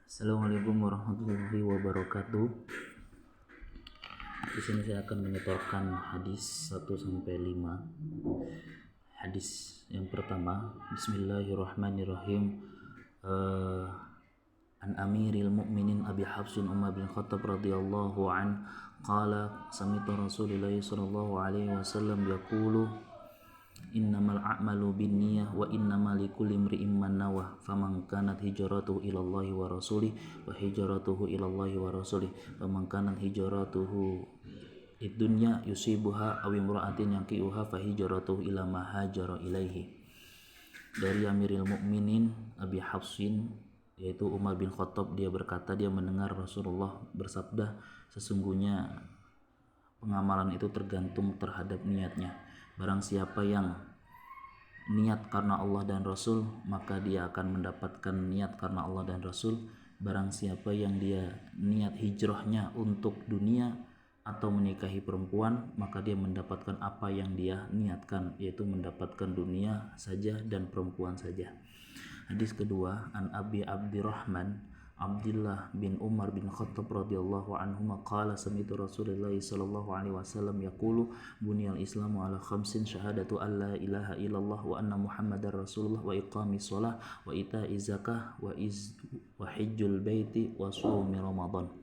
Assalamualaikum warahmatullahi wabarakatuh. Di sini saya akan menyetorkan hadis 1 sampai 5. Hadis yang pertama, Bismillahirrahmanirrahim. An Amiril Mukminin Abi Hafsin Umar bin Khattab radhiyallahu an qala sami'tu Rasulullah sallallahu alaihi wasallam yaqulu innamal a'malu binniyah wa innamal likulli imri'in ma nawa faman kanat hijratuhu ila Allahi wa rasulih wa hijratuhu ila Allahi wa rasulih faman kanat hijratuhu lidunya yusibuha aw imra'atin yankihuha fa hijratuhu ila ma hajara ilaihi. Dari Amiril Mukminin Abi Hafsin, yaitu Umar bin Khattab, dia berkata, dia mendengar Rasulullah bersabda, sesungguhnya pengamalan itu tergantung terhadap niatnya. Barang siapa yang niat karena Allah dan Rasul, maka dia akan mendapatkan niat karena Allah dan Rasul. Barang siapa yang dia niat hijrahnya untuk dunia atau menikahi perempuan, maka dia mendapatkan apa yang dia niatkan, yaitu mendapatkan dunia saja dan perempuan saja. Hadis kedua, an Abi Abdurrahman Abdullah bin Umar bin Khattab radhiyallahu anhuma qala sami'tu Rasulullah sallallahu alaihi wasallam yaqulu buniyal islamu ala khamsin syahadatu an la ilaha illallah wa anna muhammadar rasulullah wa iqamis shalah wa ita'iz zakah wa hajjul baiti wa shaumi ramadan.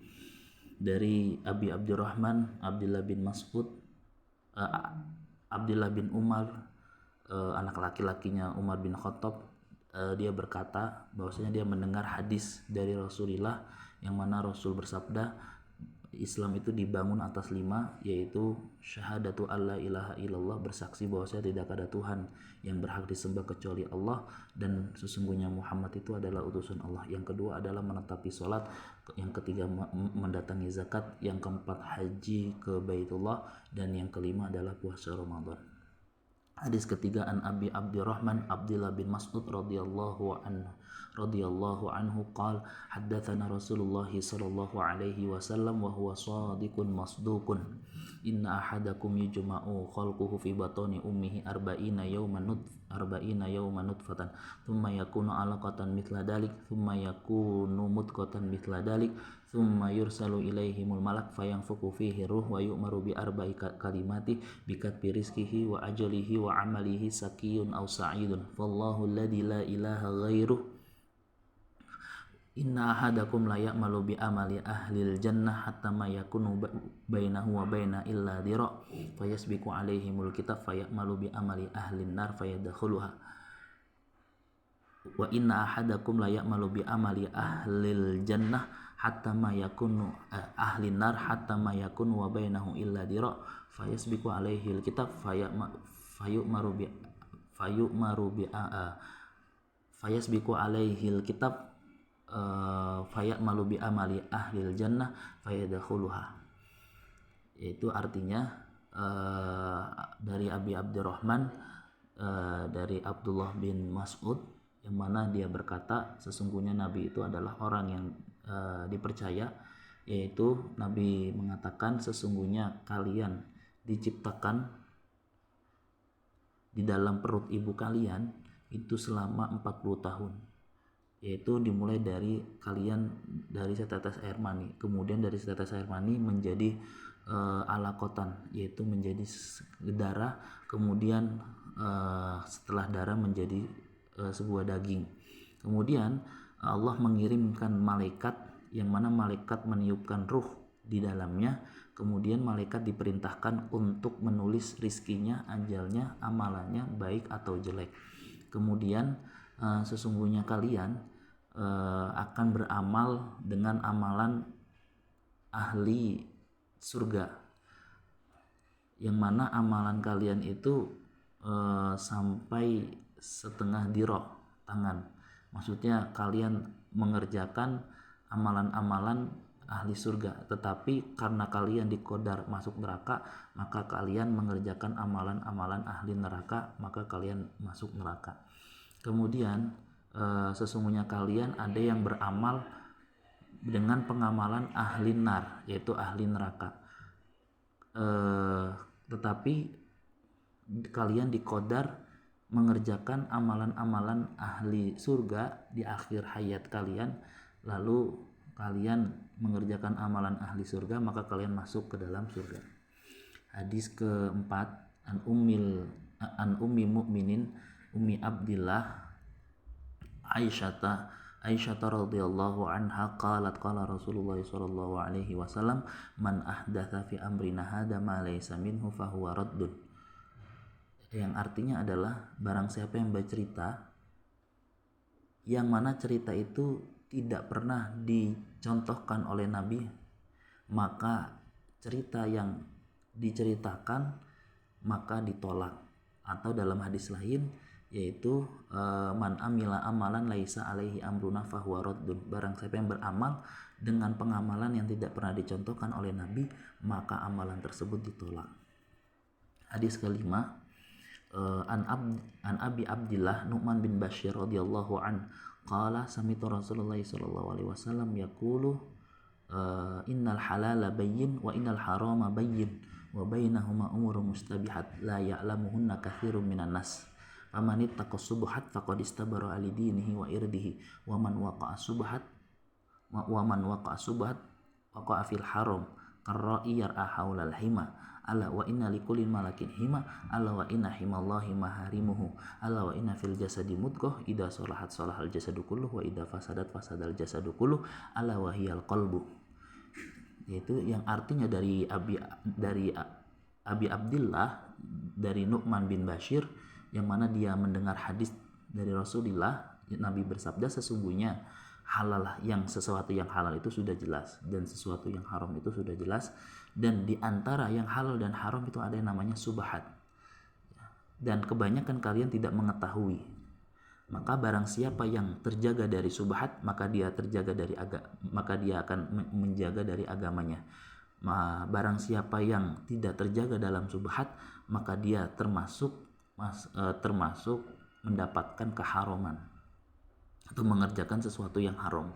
Dari Abi Abdurrahman Abdullah bin Mas'ud Abdullah bin Umar, anak laki-lakinya Umar bin Khattab, dia berkata bahwasanya dia mendengar hadis dari Rasulullah yang mana Rasul bersabda, Islam itu dibangun atas 5, yaitu syahadatu alla ilaha illallah, bersaksi bahwasanya tidak ada Tuhan yang berhak disembah kecuali Allah, dan sesungguhnya Muhammad itu adalah utusan Allah. Yang kedua adalah menetapi sholat, yang ketiga mendatangi zakat, yang keempat haji ke Baitullah, dan yang kelima adalah puasa Ramadan. Hadis ketiga, an Abi Abdurrahman Abdullah bin Mas'ud radhiyallahu anhu qala haddatsana Rasulullah sallallahu alaihi wasallam wa huwa shadiqun masduqun inna ahadakum yujma'u khalquhu fi batni ummihi arba'ina yawman nutfatan thumma yakunu 'alaqatan mithla dalik thumma yakunu mudghatan mithla dalik thumma yursalu ilaihimul malak fayanfuku fihi ruh wa yu'maru bi arba'i kalimati bikatbi rizqihi wa ajalihi wa amalihi sakiyun aw sa'idun wallahu alladzi la ilaha ghairuh inna ahadakum la ya'malu bi amali ahlil jannah hatta ma yakunu bainahu wa baina illa dira fayasbiqu alaihimul kitab fayamalu bi amali ahlin nar fayadkhuluha wa inna ahadakum la ya'malu bi amali ahlil jannah hatta ma yakunu ahlin nar hatta ma yakunu wa bainahu illa dira fayasbiqu alaihil kitab fayasbiqu alaihil kitab fayamalu bi amali ahlil jannah fayadkhuluha. Itu artinya dari Abi Abdurrahman dari Abdullah bin Mas'ud, yang mana dia berkata sesungguhnya Nabi itu adalah orang yang dipercaya, yaitu Nabi mengatakan sesungguhnya kalian diciptakan di dalam perut ibu kalian itu selama 40 tahun, yaitu dimulai dari kalian dari setetes air mani, kemudian dari setetes air mani menjadi alakotan, yaitu menjadi darah, kemudian setelah darah menjadi sebuah daging. Kemudian Allah mengirimkan malaikat, yang mana malaikat meniupkan ruh di dalamnya. Kemudian malaikat diperintahkan untuk menulis rizkinya, ajalnya, amalannya baik atau jelek. Kemudian sesungguhnya kalian akan beramal dengan amalan ahli surga, yang mana amalan kalian itu sampai setengah dirok tangan. Maksudnya kalian mengerjakan amalan-amalan ahli surga, tetapi karena kalian diqadar masuk neraka, maka kalian mengerjakan amalan-amalan ahli neraka, maka kalian masuk neraka. Kemudian sesungguhnya kalian ada yang beramal dengan pengamalan ahli nar, yaitu ahli neraka, tetapi kalian diqadar mengerjakan amalan-amalan ahli surga di akhir hayat kalian, lalu kalian mengerjakan amalan ahli surga, maka kalian masuk ke dalam surga. Hadis keempat, an ummi mukminin Ummi Abdillah Aisyah radhiyallahu anha qalat qala Rasulullah sallallahu alaihi wasallam man ahdatsa fi amrina hadza ma laysa minhu fahuwa raddun. Yang artinya adalah barang siapa yang bercerita yang mana cerita itu tidak pernah dicontohkan oleh Nabi, maka cerita yang diceritakan maka ditolak. Atau dalam hadis lain yaitu man amila amalan laisa alaihi amruna fahuwa raddun. Barang siapa yang beramal dengan pengamalan yang tidak pernah dicontohkan oleh Nabi, maka amalan tersebut ditolak. Hadis kelima, an Abi Abdillah Nu'man bin Bashir radhiyallahu an qala sami'tu Rasulullah sallallahu alaihi wasallam yaqulu innal halala bayyin wa innal harama bayyin wa bainahuma umurun mustabihat la ya'lamuhunna katsirun minan nas. Faman ittaqa subhat faqad istabara ali dinihi wa irdihi wa man waqa'a subhat waqa'a fil haram qarra'i yar'a haulal hima ala wa inna likulli malakin hima ala wa inna himallahi maharimuhu ala wa inna fil jasadi mudghah idza salahat salahal jasadu kulluh wa idza fasadat fasadal jasadu kulluh ala wa hiyal qalbu. Yaitu yang artinya dari Abi Abdillah dari Nu'man bin Bashir, yang mana dia mendengar hadis dari Rasulullah. Nabi bersabda, sesungguhnya sesuatu yang halal itu sudah jelas dan sesuatu yang haram itu sudah jelas, dan di antara yang halal dan haram itu ada yang namanya subhat, dan kebanyakan kalian tidak mengetahui. Maka barang siapa yang terjaga dari subhat, maka dia akan menjaga dari agamanya. Barang siapa yang tidak terjaga dalam subhat, maka dia termasuk mendapatkan keharaman atau mengerjakan sesuatu yang haram.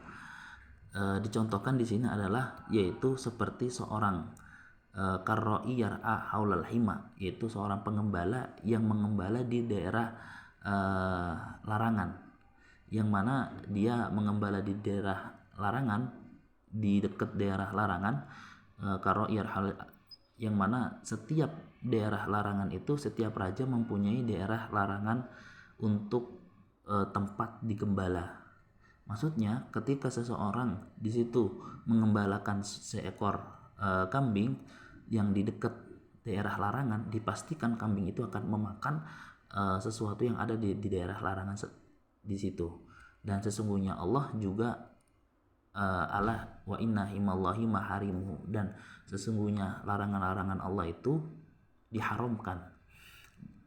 Dicontohkan di sini adalah yaitu seperti seorang karro'i yar'a haulal hima, yaitu seorang pengembala yang mengembala di daerah larangan, yang mana dia mengembala di daerah larangan, di dekat daerah larangan, karro'i yang mana setiap daerah larangan itu, setiap raja mempunyai daerah larangan untuk tempat digembala. Maksudnya ketika seseorang di situ mengembalakan seekor kambing yang di dekat daerah larangan, dipastikan kambing itu akan memakan sesuatu yang ada di daerah larangan di situ. Dan sesungguhnya Allah juga Allah wa inna himallahi maharimuhu, dan sesungguhnya larangan-larangan Allah itu diharamkan.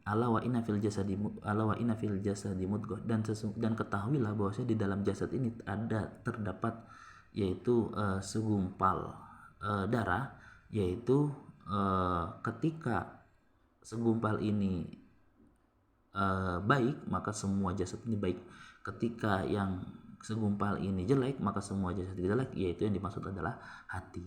Ala wa inna fil jasadi mudghah, dan ketahuilah bahwasanya di dalam jasad ini terdapat yaitu segumpal darah, yaitu ketika segumpal ini baik, maka semua jasad ini baik. Ketika yang segumpal ini jelek, maka semua jasad jelek, yaitu yang dimaksud adalah hati.